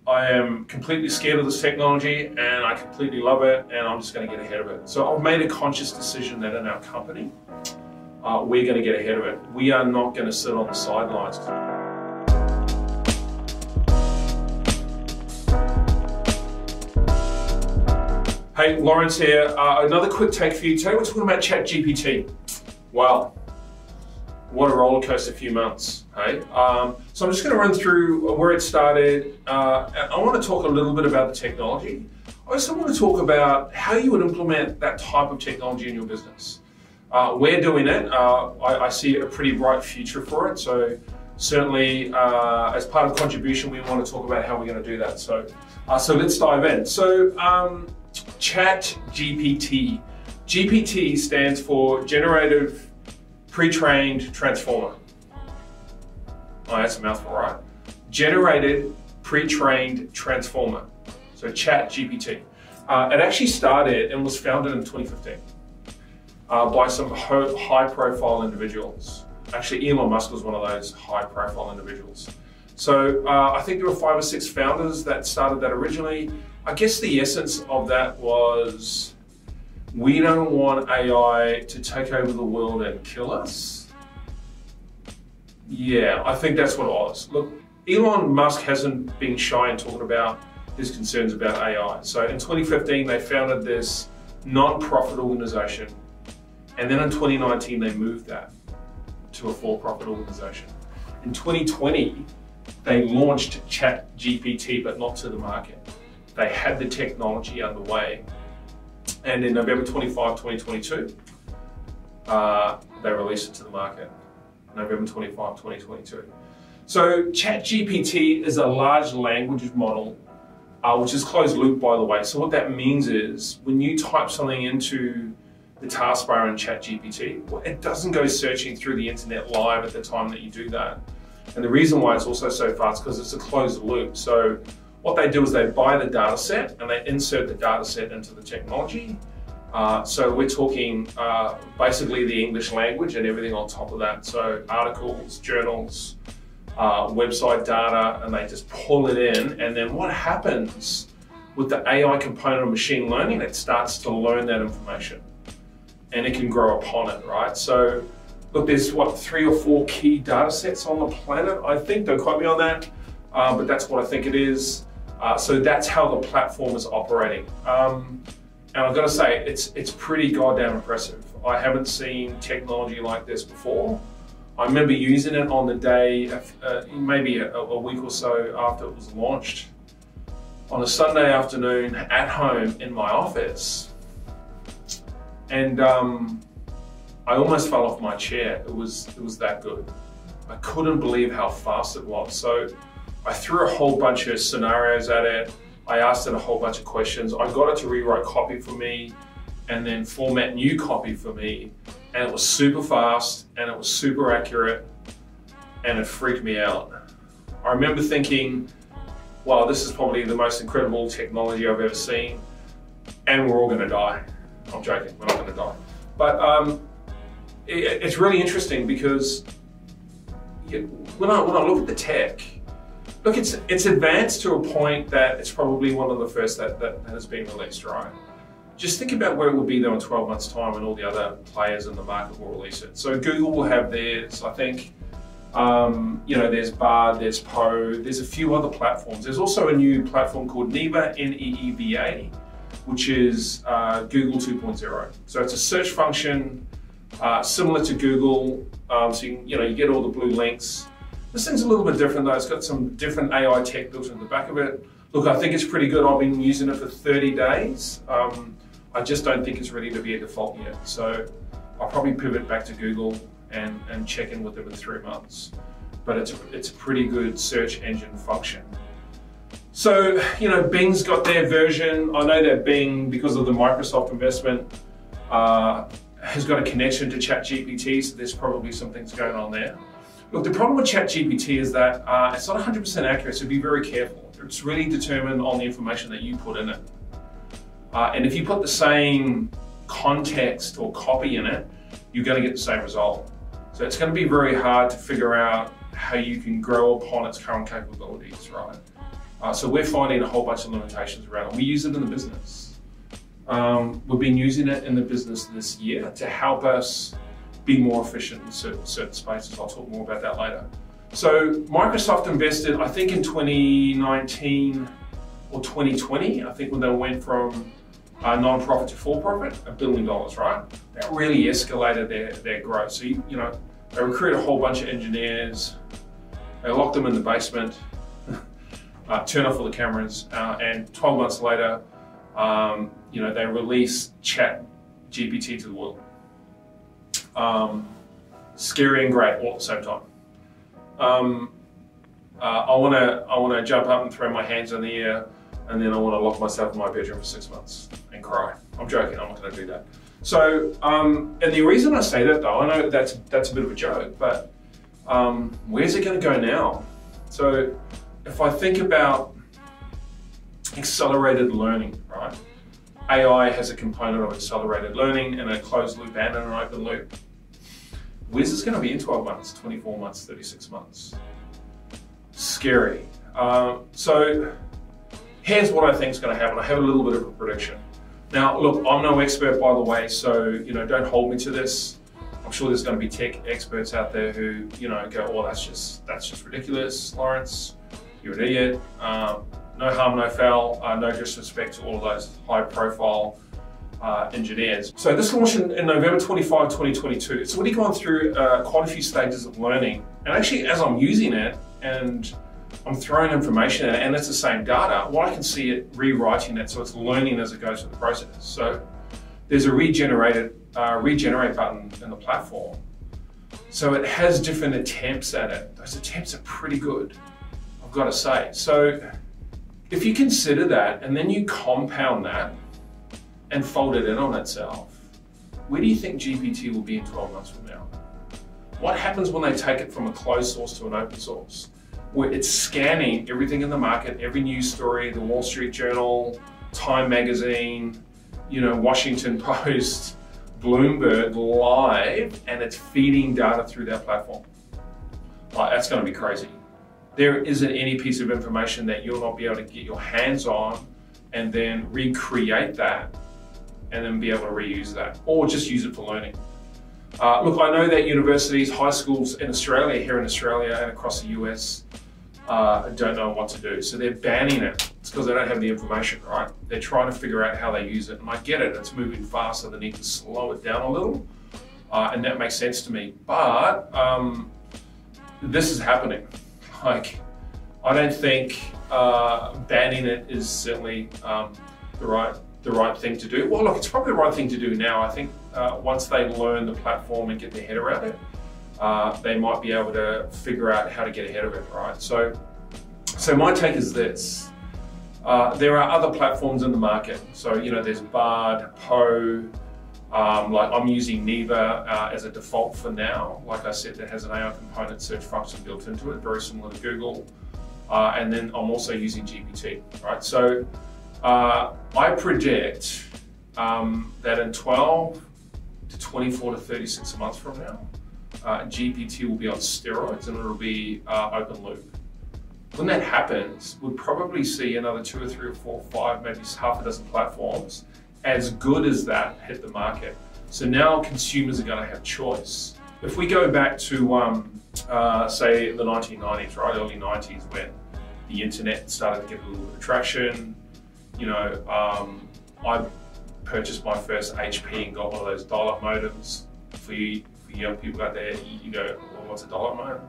I am completely scared of this technology and I completely love it and I'm just going to get ahead of it. So I've made a conscious decision that in our company, we're going to get ahead of it. We are not going to sit on the sidelines. Hey, Lawrence here. Another quick take for you. Today we're talking about Chat GPT. Wow, what a roller coaster few months, hey? So I'm just going to run through where it started. I want to talk a little bit about the technology. I also want to talk about how you would implement that type of technology in your business. We're doing it. I see a pretty bright future for it. So certainly, as part of contribution, we want to talk about how we're going to do that. So let's dive in. So Chat GPT. GPT stands for Generative Pre-trained Transformer. Oh, that's a mouthful, right? Generated Pre-trained Transformer. So Chat GPT. It actually started and was founded in 2015 by some high-profile individuals. Actually, Elon Musk was one of those high-profile individuals. So I think there were 5 or 6 founders that started that originally. I guess the essence of that was, we don't want AI to take over the world and kill us. Yeah, I think that's what it was. Look, Elon Musk hasn't been shy in talking about his concerns about AI. So in 2015, they founded this non-profit organization. And then in 2019, they moved that to a for-profit organization. In 2020, they launched Chat GPT, but not to the market. They had the technology underway. And in November 25, 2022, they released it to the market. November 25, 2022. So Chat GPT is a large language model, which is closed loop, by the way. So what that means is, when you type something into the taskbar in Chat GPT, well, it doesn't go searching through the internet live at the time that you do that. And the reason why it's also so fast is because it's a closed loop. So what they do is they buy the data set and they insert the data set into the technology. So we're talking basically the English language and everything on top of that. So articles, journals, website data, and they just pull it in. And then what happens with the AI component of machine learning, it starts to learn that information and it can grow upon it, right? So look, there's what, 3 or 4 key data sets on the planet, I think. Don't quote me on that, but that's what I think it is. So that's how the platform is operating. And I've got to say, it's pretty goddamn impressive. I haven't seen technology like this before. I remember using it on the day, maybe a week or so after it was launched, on a Sunday afternoon at home in my office. And I almost fell off my chair. It was that good. I couldn't believe how fast it was. So I threw a whole bunch of scenarios at it. I asked it a whole bunch of questions. I got it to rewrite copy for me and then format new copy for me. And it was super fast and it was super accurate and it freaked me out. I remember thinking, wow, this is probably the most incredible technology I've ever seen, and we're all gonna die. I'm joking, we're not gonna die. But it's really interesting because when I look at the tech, look, it's advanced to a point that it's probably one of the first that has been released, right? Just think about where it would be though in 12 months' time when all the other players in the market will release it. So Google will have theirs, I think. There's Bard, there's Poe, there's a few other platforms. There's also a new platform called Neeva, N-E-E-V-A, which is Google 2.0. So it's a search function similar to Google. So you get all the blue links. This thing's a little bit different though. It's got some different AI tech built into the back of it. Look, I think it's pretty good. I've been using it for 30 days. I just don't think it's ready to be a default yet. So I'll probably pivot back to Google and check in with them in 3 months. But it's a pretty good search engine function. So, Bing's got their version. I know that Bing, because of the Microsoft investment, has got a connection to Chat GPT, so there's probably some things going on there. Look, the problem with Chat GPT is that it's not 100% accurate, so be very careful. It's really determined on the information that you put in it. And if you put the same context or copy in it, you're going to get the same result. So it's going to be very hard to figure out how you can grow upon its current capabilities, right? So we're finding a whole bunch of limitations around it. We use it in the business. We've been using it in the business this year to help us be more efficient in certain spaces. I'll talk more about that later. So Microsoft invested, I think in 2019 or 2020, I think when they went from non-profit to for-profit, $1 billion, right? That really escalated their growth. So, they recruited a whole bunch of engineers, they locked them in the basement, turned off all the cameras, and 12 months later, they released Chat GPT to the world. Scary and great all at the same time. I want to jump up and throw my hands in the air, and then I want to lock myself in my bedroom for 6 months and cry. I'm joking. I'm not going to do that. So, and the reason I say that, though, I know that's a bit of a joke, but where's it going to go now? So, if I think about accelerated learning, right? AI has a component of accelerated learning and a closed loop and an open loop. Where's this going to be in 12 months, 24 months, 36 months? Scary. So here's what I think is going to happen. I have a little bit of a prediction. Now, look, I'm no expert, by the way, so don't hold me to this. I'm sure there's going to be tech experts out there who go, "Oh, that's just ridiculous, Lawrence. You're an idiot." No harm, no foul. No disrespect to all of those high-profile engineers. So this launched in November 25, 2022. It's already gone through quite a few stages of learning. And actually, as I'm using it and I'm throwing information in it, and it's the same data, well, I can see it rewriting it, so it's learning as it goes through the process. So there's a regenerate button in the platform. So it has different attempts at it. Those attempts are pretty good, I've got to say. So if you consider that, and then you compound that and fold it in on itself, where do you think GPT will be in 12 months from now? What happens when they take it from a closed source to an open source, where it's scanning everything in the market, every news story, the Wall Street Journal, Time Magazine, Washington Post, Bloomberg live, and it's feeding data through that platform? That's going to be crazy. There isn't any piece of information that you'll not be able to get your hands on and then recreate that and then be able to reuse that, or just use it for learning. Look, I know that universities, high schools in Australia, here in Australia and across the US, don't know what to do. So they're banning it. It's because they don't have the information, right? They're trying to figure out how they use it. And I get it, it's moving fast, so they need to slow it down a little. And that makes sense to me. But this is happening. I don't think banning it is certainly the right thing to do. Well, look, it's probably the right thing to do now. I think once they learn the platform and get their head around it, they might be able to figure out how to get ahead of it, right? So my take is this. There are other platforms in the market. So, there's Bard, Poe, like I'm using Neva as a default for now. Like I said, that has an AI component search function built into it, very similar to Google. And then I'm also using GPT, right? So I predict that in 12 to 24 to 36 months from now, GPT will be on steroids and it'll be open loop. When that happens, we'll probably see another 2 or 3 or 4 or 5, maybe half a dozen platforms as good as that hit the market. So now consumers are going to have choice. If we go back to, say, the 1990s, right, early 90s, when the internet started to get a little bit of traction, I purchased my first HP and got one of those dial-up modems. For you young people out there, you go, well, what's a dial-up modem?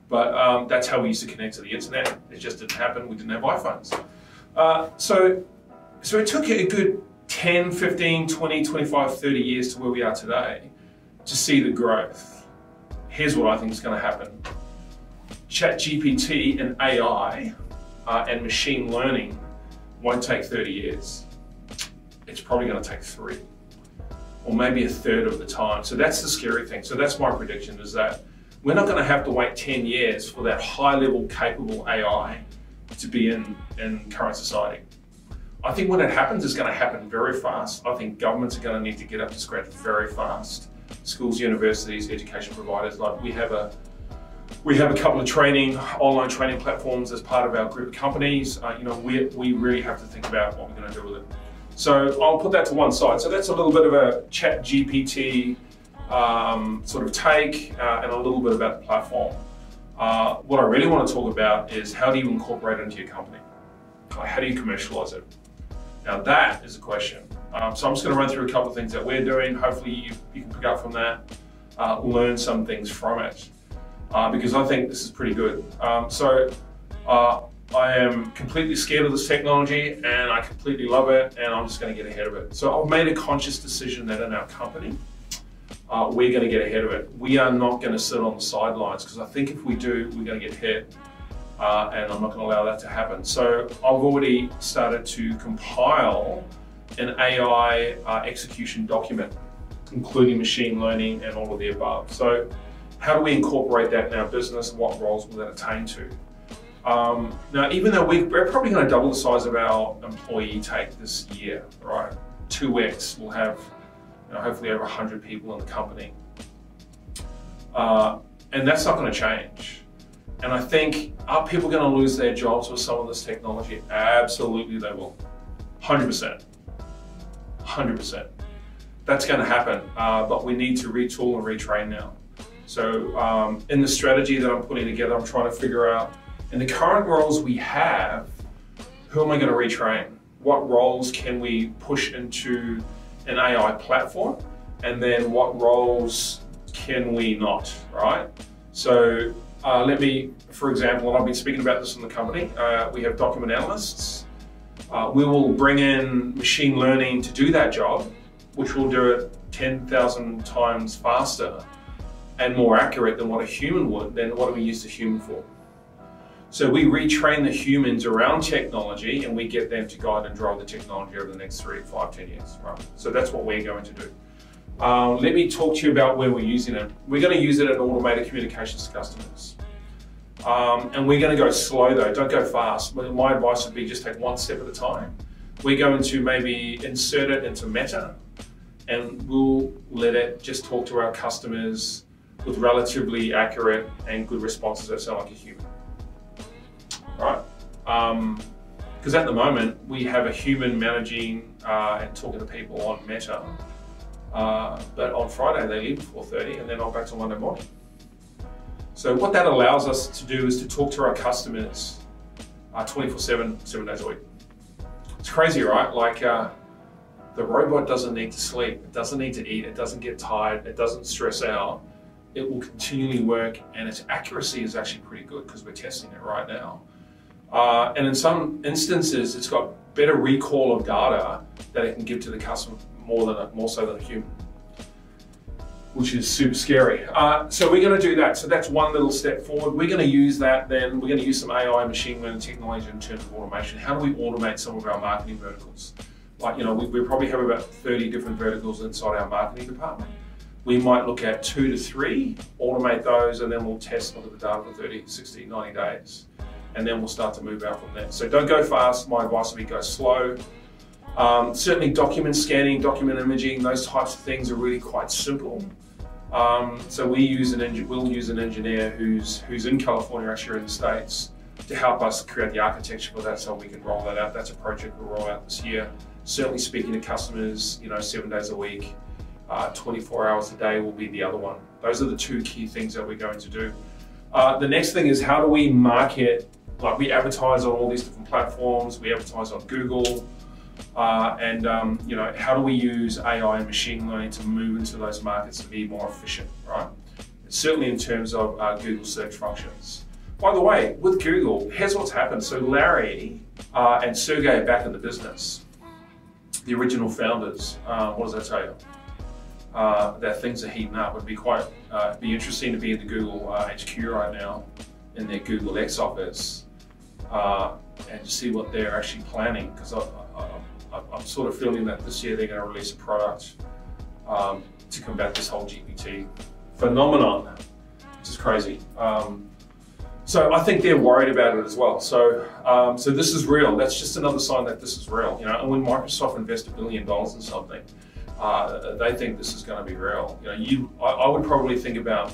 But that's how we used to connect to the internet. It just didn't happen. We didn't have iPhones. So it took a good 10, 15, 20, 25, 30 years to where we are today to see the growth. Here's what I think is going to happen. Chat GPT and AI and machine learning won't take 30 years. It's probably going to take 3, or maybe a third of the time. So that's the scary thing. So that's my prediction, is that we're not going to have to wait 10 years for that high-level capable AI to be in current society. I think when it happens, it's going to happen very fast. I think governments are going to need to get up to scratch very fast. Schools, universities, education providers, like we have We have a couple of online training platforms as part of our group of companies. We really have to think about what we're going to do with it. So I'll put that to one side. So that's a little bit of a Chat GPT sort of take and a little bit about the platform. What I really want to talk about is how do you incorporate it into your company? How do you commercialize it? Now that is a question. So I'm just going to run through a couple of things that we're doing. Hopefully you can pick up from that, learn some things from it, because I think this is pretty good. I am completely scared of this technology and I completely love it, and I'm just going to get ahead of it. So I've made a conscious decision that in our company, we're going to get ahead of it. We are not going to sit on the sidelines, because I think if we do, we're going to get hit, and I'm not going to allow that to happen. So I've already started to compile an AI execution document, including machine learning and all of the above. So how do we incorporate that in our business? What roles will that attain to? Now, even though we're probably going to double the size of our employee take this year, right? 2x, we'll have hopefully over 100 people in the company. And that's not going to change. And I think, are people going to lose their jobs with some of this technology? Absolutely they will. 100%. 100%. That's going to happen, but we need to retool and retrain now. So in the strategy that I'm putting together, I'm trying to figure out, in the current roles we have, who am I going to retrain? What roles can we push into an AI platform? And then what roles can we not, right? So for example, and I've been speaking about this in the company, we have document analysts. We will bring in machine learning to do that job, which will do it 10,000 times faster and more accurate than what a human would. Then what do we use the human for? So we retrain the humans around technology, and we get them to guide and drive the technology over the next 3, 5, 10 years, right? So that's what we're going to do. Let me talk to you about where we're using it. We're going to use it in automated communications to customers. And we're going to go slow though, don't go fast. My advice would be just take one step at a time. We're going to maybe insert it into Meta, and we'll let it just talk to our customers with relatively accurate and good responses that sound like a human. Right? Because at the moment, we have a human managing and talking to people on Meta, but on Friday they leave at 4:30 and they're not back till Monday morning. So what that allows us to do is to talk to our customers 24/7, 7 days a week. It's crazy, right? Like the robot doesn't need to sleep, it doesn't need to eat, it doesn't get tired, it doesn't stress out. It will continually work, and its accuracy is actually pretty good because we're testing it right now. And in some instances, it's got better recall of data that it can give to the customer more so than a human, which is super scary. So we're going to do that. So that's one little step forward. We're going to use that then. We're going to use some AI machine learning technology in terms of automation. How do we automate some of our marketing verticals? Like, we probably have about 30 different verticals inside our marketing department. We might look at 2 to 3, automate those, and then we'll test look at the data for 30, 60, 90 days. And then we'll start to move out from there. So don't go fast. My advice would be go slow. Certainly document scanning, document imaging, those types of things are really quite simple. So we'll use an engineer who's in California, actually in the States, to help us create the architecture for that so we can roll that out. That's a project we'll roll out this year. Certainly speaking to customers, 7 days a week, 24 hours a day will be the other one. Those are the 2 key things that we're going to do. The next thing is, how do we market? Like, we advertise on all these different platforms, we advertise on Google, and how do we use AI and machine learning to move into those markets to be more efficient, right? Certainly in terms of Google search functions. By the way, with Google, here's what's happened. So Larry and Sergey are back in the business. The original founders, what does that tell you? That things are heating up. It'd be interesting to be in the Google HQ right now, in their Google X office, and to see what they're actually planning, because I'm sort of feeling that this year they're going to release a product to combat this whole GPT phenomenon, which is crazy. So I think they're worried about it as well. So this is real. That's just another sign that this is real. And when Microsoft invests $1 billion in something, they think this is going to be real. I would probably think about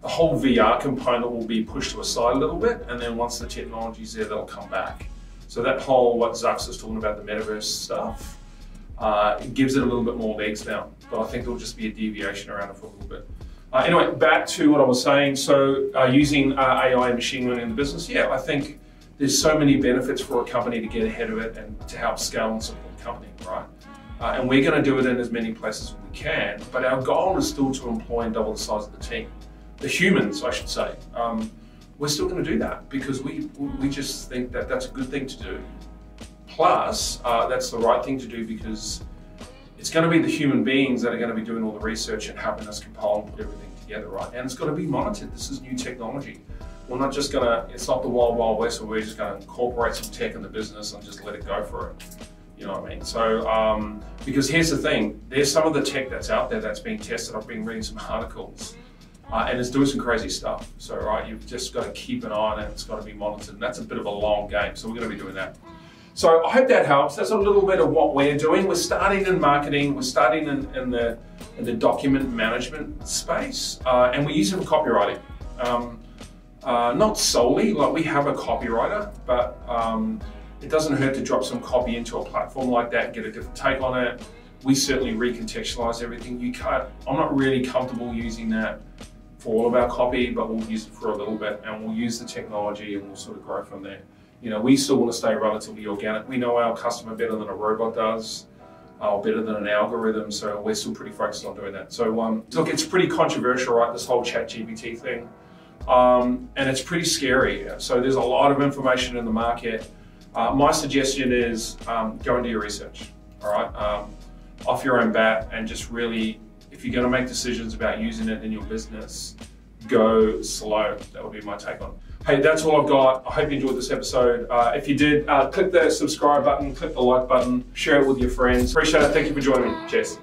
The whole VR component will be pushed to a side a little bit, and then once the technology's there, that'll come back. So that whole, what Zucks is talking about, the metaverse stuff, it gives it a little bit more legs now, but I think there'll just be a deviation around it for a little bit. Anyway, back to what I was saying. So using AI and machine learning in the business, yeah, I think there's so many benefits for a company to get ahead of it and to help scale and support the company, right? And we're going to do it in as many places as we can, but our goal is still to employ and double the size of the team. The humans, I should say. We're still going to do that because we just think that that's a good thing to do. Plus, that's the right thing to do because it's going to be the human beings that are going to be doing all the research and helping us compile and put everything together, right? And it's got to be monitored. This is new technology. We're not just going to, it's not the wild, wild west where we're just going to incorporate some tech in the business and just let it go for it. You know what I mean? So, because here's the thing, there's some of the tech that's out there that's being tested. I've been reading some articles and it's doing some crazy stuff. So, right, you've just got to keep an eye on it. It's got to be monitored. And that's a bit of a long game. So we're going to be doing that. So I hope that helps. That's a little bit of what we're doing. We're starting in marketing. We're starting in the document management space. And we're using copywriting. Not solely, like we have a copywriter, but it doesn't hurt to drop some copy into a platform like that and get a different take on it. We certainly recontextualize everything. I'm not really comfortable using that for all of our copy, but we'll use it for a little bit and we'll use the technology and we'll sort of grow from there. You know, we still want to stay relatively organic. We know our customer better than a robot does, or better than an algorithm, so we're still pretty focused on doing that. So look, it's pretty controversial, right, this whole Chat GPT thing. And it's pretty scary. So there's a lot of information in the market. My suggestion is go and do your research, all right? Off your own bat and just really, if you're gonna make decisions about using it in your business, go slow. That would be my take on it. Hey, that's all I've got. I hope you enjoyed this episode. If you did, click the subscribe button, click the like button, share it with your friends. Appreciate it. Thank you for joining me. Cheers.